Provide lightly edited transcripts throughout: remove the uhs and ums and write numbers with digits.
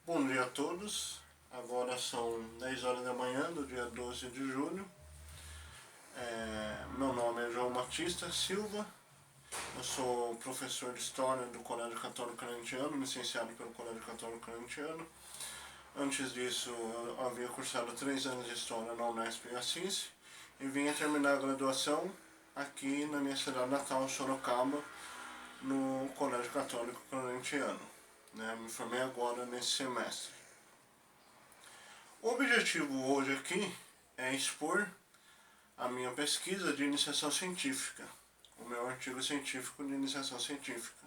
Bom dia a todos, agora são 10 horas da manhã do dia 12 de julho. Meu nome é João Batista Silva, eu sou professor de História do Colégio Católico Clarentiano, licenciado pelo Colégio Católico Clarentiano. Antes disso, eu havia cursado 3 anos de História na Unesp em Assis e vinha terminar a graduação aqui na minha cidade natal, Sorocaba, no Colégio Católico Clarentiano. Me formei agora nesse semestre. O objetivo hoje aqui é expor a minha pesquisa de iniciação científica, o meu artigo científico de iniciação científica,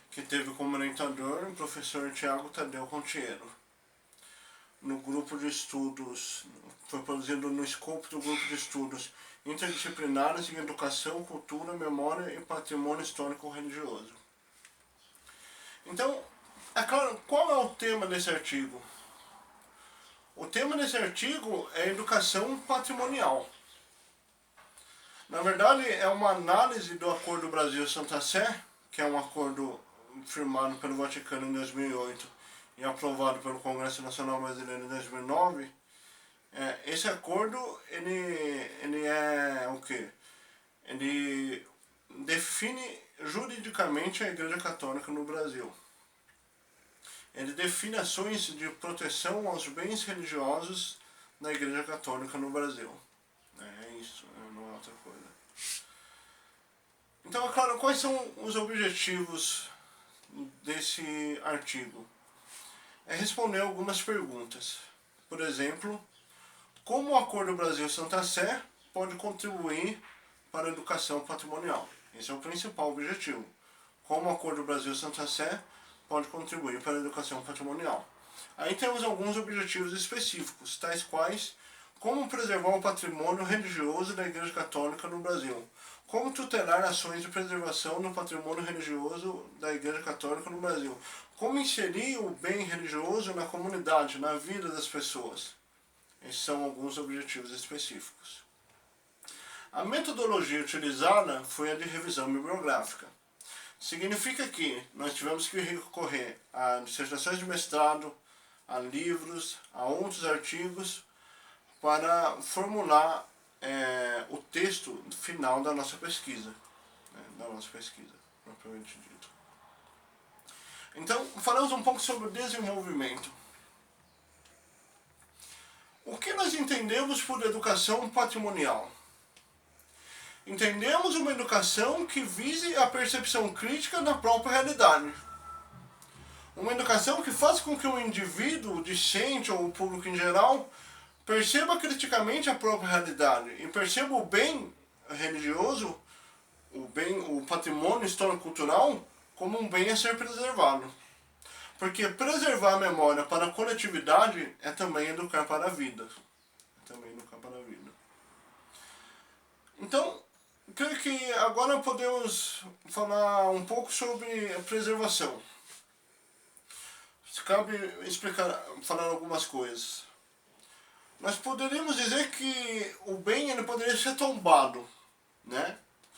que teve como orientador o professor Tiago Tadeu Contiero. No grupo de estudos, foi produzido no escopo do grupo de estudos interdisciplinares em educação, cultura, memória e patrimônio histórico-religioso. Então, é claro, qual é o tema desse artigo? O tema desse artigo é educação patrimonial. Na verdade, é uma análise do Acordo Brasil-Santa Sé, que é um acordo firmado pelo Vaticano em 2008 e aprovado pelo Congresso Nacional Brasileiro em 2009. Esse acordo, ele é o quê? Ele define juridicamente a Igreja Católica no Brasil. Ele define ações de proteção aos bens religiosos da Igreja Católica no Brasil. É isso, não é outra coisa. Então, é claro, quais são os objetivos desse artigo? É responder algumas perguntas. Por exemplo, como o Acordo Brasil-Santa Sé pode contribuir para a educação patrimonial? Esse é o principal objetivo. Como o Acordo Brasil-Santa Sé pode contribuir para a educação patrimonial. Aí temos alguns objetivos específicos, tais quais como preservar o patrimônio religioso da Igreja Católica no Brasil, como tutelar ações de preservação do patrimônio religioso da Igreja Católica no Brasil, como inserir o bem religioso na comunidade, na vida das pessoas. Esses são alguns objetivos específicos. A metodologia utilizada foi a de revisão bibliográfica. Significa que nós tivemos que recorrer a dissertações de mestrado, a livros, a outros artigos, para formular o texto final da nossa pesquisa, propriamente dito. Então, falamos um pouco sobre o desenvolvimento. O que nós entendemos por educação patrimonial? Entendemos uma educação que vise a percepção crítica da própria realidade. Uma educação que faça com que o indivíduo, o discente ou o público em geral, perceba criticamente a própria realidade e perceba o bem religioso, o patrimônio histórico-cultural, como um bem a ser preservado. Porque preservar a memória para a coletividade é também educar para a vida. Então, creio que agora podemos falar um pouco sobre a preservação. Cabe falar algumas coisas. Nós poderíamos dizer que o bem ele poderia ser tombado,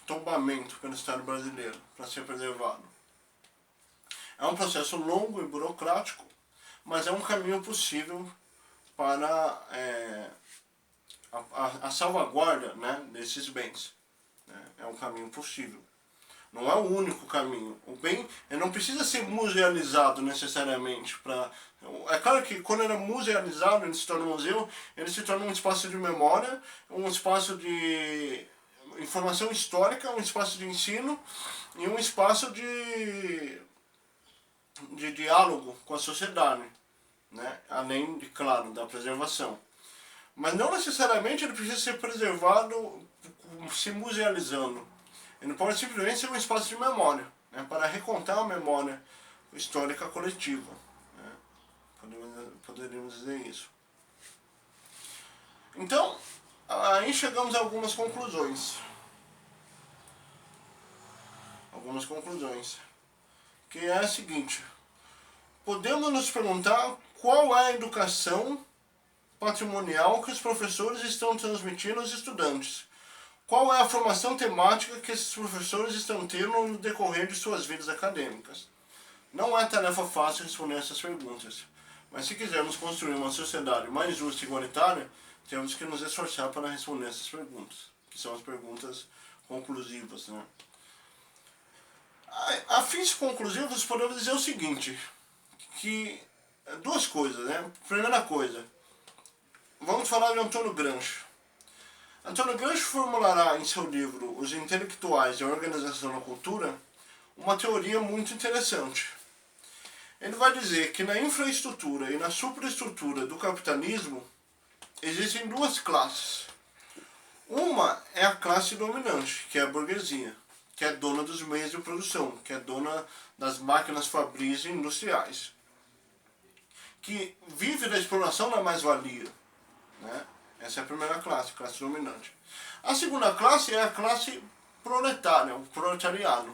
tombamento pelo Estado brasileiro, para ser preservado. É um processo longo e burocrático, mas é um caminho possível para a salvaguarda desses bens. É um caminho possível. Não é o único caminho. O bem ele não precisa ser musealizado necessariamente. É claro que quando ele é musealizado, ele se torna um museu, ele se torna um espaço de memória, um espaço de informação histórica, um espaço de ensino e um espaço de diálogo com a sociedade, além, de, claro, da preservação. Mas não necessariamente ele precisa ser preservado se musealizando. Ele pode simplesmente ser um espaço de memória, para recontar a memória histórica coletiva. Poderíamos dizer isso. Então, aí chegamos a algumas conclusões. Que é a seguinte: podemos nos perguntar qual é a educação patrimonial que os professores estão transmitindo aos estudantes. Qual é a formação temática que esses professores estão tendo no decorrer de suas vidas acadêmicas? Não é tarefa fácil responder essas perguntas. Mas se quisermos construir uma sociedade mais justa e igualitária, temos que nos esforçar para responder essas perguntas, que são as perguntas conclusivas, né? A fins conclusivos, podemos dizer o seguinte, que duas coisas, né? Primeira coisa, vamos falar de Antônio Gramsci. Antônio Gramsci formulará em seu livro Os Intelectuais e a Organização da Cultura uma teoria muito interessante. Ele vai dizer que na infraestrutura e na superestrutura do capitalismo existem duas classes. Uma é a classe dominante, que é a burguesia, que é dona dos meios de produção, que é dona das máquinas fabris e industriais, que vive da exploração da mais-valia, né? Essa é a primeira classe dominante. A segunda classe é a classe proletária, o proletariado.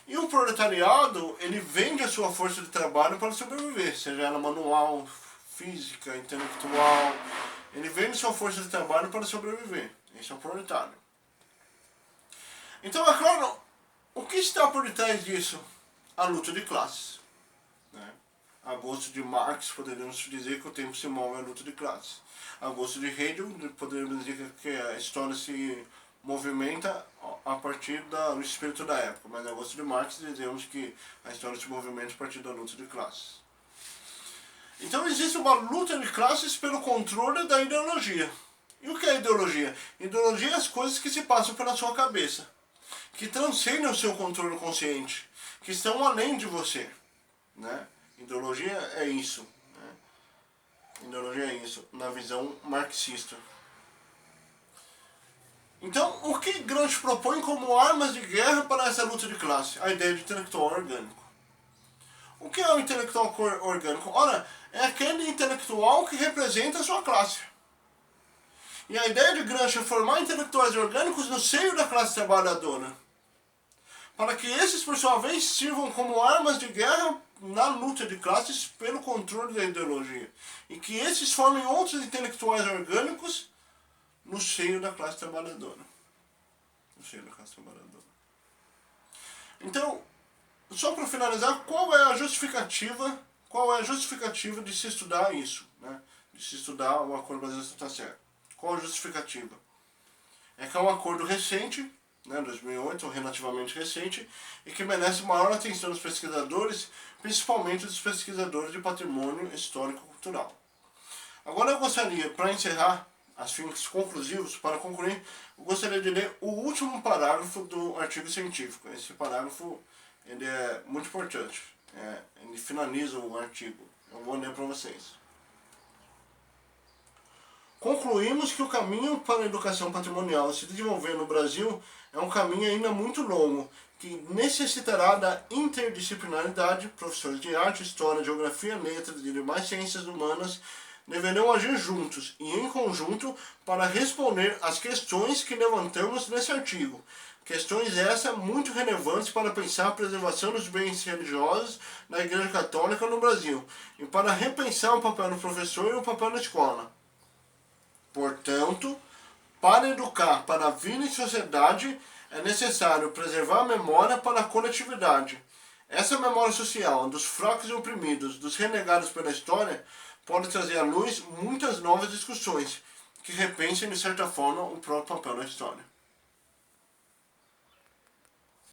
E o proletariado, ele vende a sua força de trabalho para sobreviver, seja ela manual, física, intelectual. Ele vende sua força de trabalho para sobreviver. Esse é o proletário. Então, é claro, o que está por detrás disso? A luta de classes, né? A gosto de Marx, poderíamos dizer que o tempo se move à luta de classes. A gosto de Hegel, poderíamos dizer que a história se movimenta a partir do espírito da época, mas a gosto de Marx dizemos que a história se movimenta a partir da luta de classes. Então existe uma luta de classes pelo controle da ideologia. E o que é ideologia? Ideologia é as coisas que se passam pela sua cabeça, que transcendem o seu controle consciente, que estão além de você, né? Ideologia é isso, né? Ideologia é isso, na visão marxista. Então, o que Gramsci propõe como armas de guerra para essa luta de classe? A ideia de intelectual orgânico. O que é o intelectual orgânico? Ora, é aquele intelectual que representa a sua classe. E a ideia de Gramsci é formar intelectuais orgânicos no seio da classe trabalhadora, para que esses, por sua vez, sirvam como armas de guerra na luta de classes pelo controle da ideologia. E que esses formem outros intelectuais orgânicos no seio da classe trabalhadora. No seio da classe trabalhadora. Então, só para finalizar, qual é a justificativa de se estudar isso, né? De se estudar o Acordo Brasil-Santander? Qual a justificativa? É que é um acordo recente, né, 2008, relativamente recente, e que merece maior atenção dos pesquisadores, principalmente dos pesquisadores de patrimônio histórico-cultural. Agora eu gostaria, para encerrar as fins conclusivos, para concluir, eu gostaria de ler o último parágrafo do artigo científico. Esse parágrafo ele é muito importante, ele finaliza o artigo. Eu vou ler para vocês. Concluímos que o caminho para a educação patrimonial se desenvolver no Brasil é um caminho ainda muito longo, que necessitará da interdisciplinaridade. Professores de arte, história, geografia, letras e demais ciências humanas deverão agir juntos e em conjunto para responder às questões que levantamos nesse artigo. Questões essas muito relevantes para pensar a preservação dos bens religiosos da Igreja Católica no Brasil e para repensar o papel do professor e o papel da escola. Portanto, para educar para a vida em sociedade, é necessário preservar a memória para a coletividade. Essa memória social dos fracos e oprimidos, dos renegados pela história, pode trazer à luz muitas novas discussões que repensem, de certa forma, o próprio papel da história.